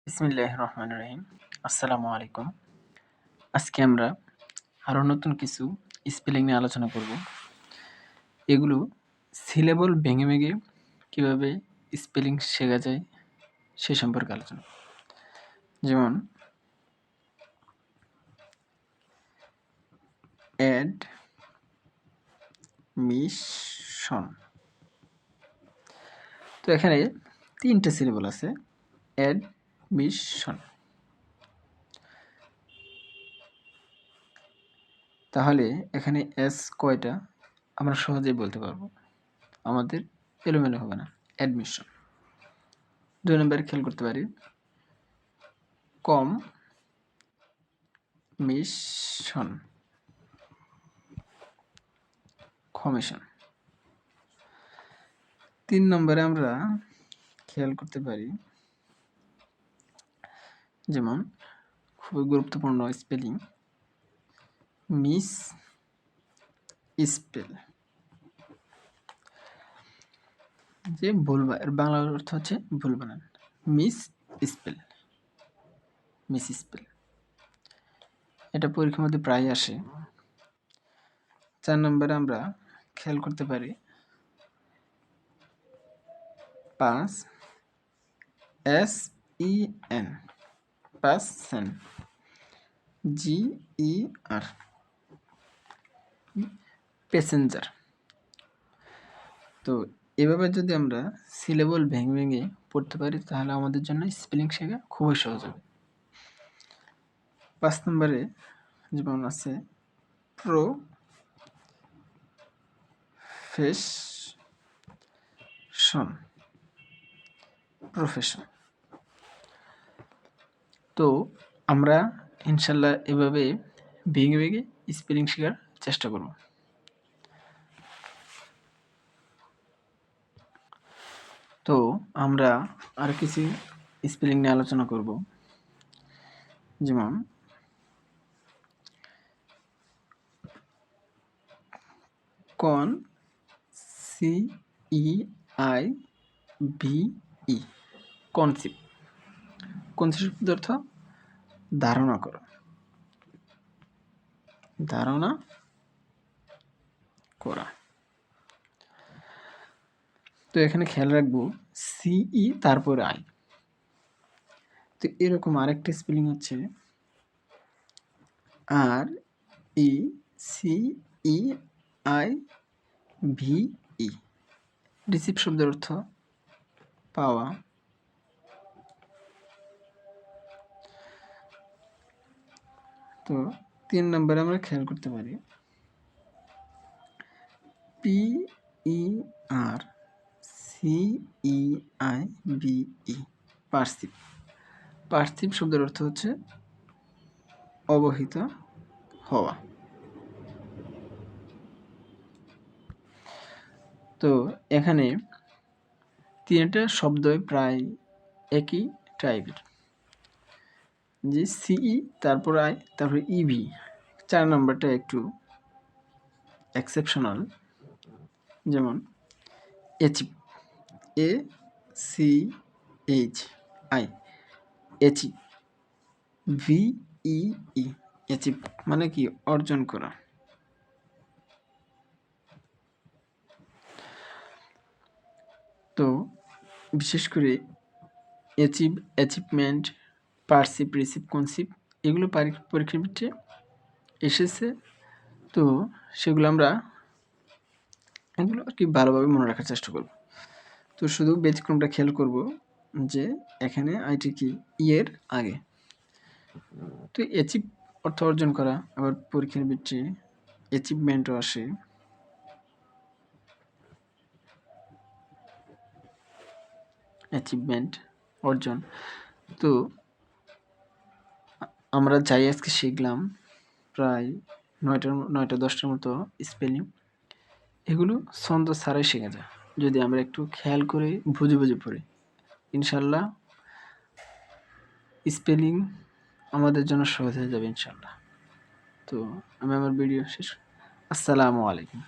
বিসমিল্লাহির রহমানির রহিম। আসসালামু আলাইকুম। আজকে আমরা আরও নতুন কিছু স্পেলিং নিয়ে আলোচনা করব। এগুলো সিলেবল ভেঙে ভেঙে কীভাবে স্পেলিং শেখা যায় সে সম্পর্কে আলোচনা। যেমন অ্যাডমিশন। তো এখানে 3টে সিলেবল আছে। অ্যাডমিশন। তাহলে এখানে এস কয়টা আমরা সহজেই বলতে পারবো, আমাদের এলোমেলো হবে না। অ্যাডমিশন। 2 নম্বরে খেয়াল করতে পারি কমিশন। কমিশন। 3 নম্বরে আমরা খেয়াল করতে পারি, যেমন খুবই গুরুত্বপূর্ণ স্পেলিং, মিস স্পেল। যে ভুলবা, এর বাংলা অর্থ হচ্ছে ভুল বানান। Miss spell. মিস স্পেল এটা পরীক্ষার মধ্যে প্রায় আসে। 4 নম্বরে আমরা খেয়াল করতে পারি পাস, SEN, পাসেন, GER, প্যাসেঞ্জার। তো এভাবে যদি আমরা সিলেবল ভেঙে ভেঙে পড়তে পারি তাহলে আমাদের জন্য স্পেলিং শেখা খুবই সহজ হবে। 5 নম্বরে যেমন আছে প্রফেশন। তো আমরা ইনশাল্লাহ এভাবে ভেঙে ভেঙে স্পেলিং শেখার চেষ্টা করব। তো আমরা আর কিছু স্পেলিং নিয়ে আলোচনা করব, যেমন CEIVE, কনসেপ্ট। কনসেপ্ট অর্থ ধারণা করা। ধারণা করা। তো এখানে খেয়াল রাখবো CE তারপরে I। তো এরকম আরেকটা স্পেলিং হচ্ছে RECEIVE। রিসিভ শব্দের অর্থ পাওয়া। তো 3 নম্বরে আমরা খেয়াল করতে পারি PERCEIVE, পার্সিভ। পার্সিভ শব্দের অর্থ হচ্ছে অবহিত হওয়া। তো এখানে 3টা শব্দই প্রায় একই টাইপের, যে CE তারপর I তারপরে EV। 4 নম্বরটা একটু এক্সেপশনাল, যেমন achieve, ACHI, achieve. VEE, achieve মানে কি অর্জন করা। তো বিশেষ করে achieve, achievement, perceive, receive, conceive এগুলো পরীক্ষার ক্ষেত্রে এসেছে। তো সেগুলো আমরা এগুলো আর কি ভালোভাবে মনে রাখার চেষ্টা করব। তো শুধু ব্যতিক্রমটা খেয়াল করব যে এখানে আইটি কি ইয়ের আগে। তো অ্যাচিভ অর্থ অর্জন করা, আবার পরীক্ষার ক্ষেত্রে অ্যাচিভমেন্টও আসে। অ্যাচিভমেন্ট অর্জন। তো আমরা যাই আজকে শিখলাম প্রায় 9টা-10টার মতো স্পেলিং। এগুলো ছন্দ ছাড়াই শেখা যায় যদি আমরা একটু খেয়াল করে বুঝে বুঝে পড়ি। ইনশাল্লাহ স্পেলিং আমাদের জন্য সহজ হয়ে যাবে ইনশাল্লাহ। তো আমি আমার ভিডিও শেষ। আসসালামু আলাইকুম।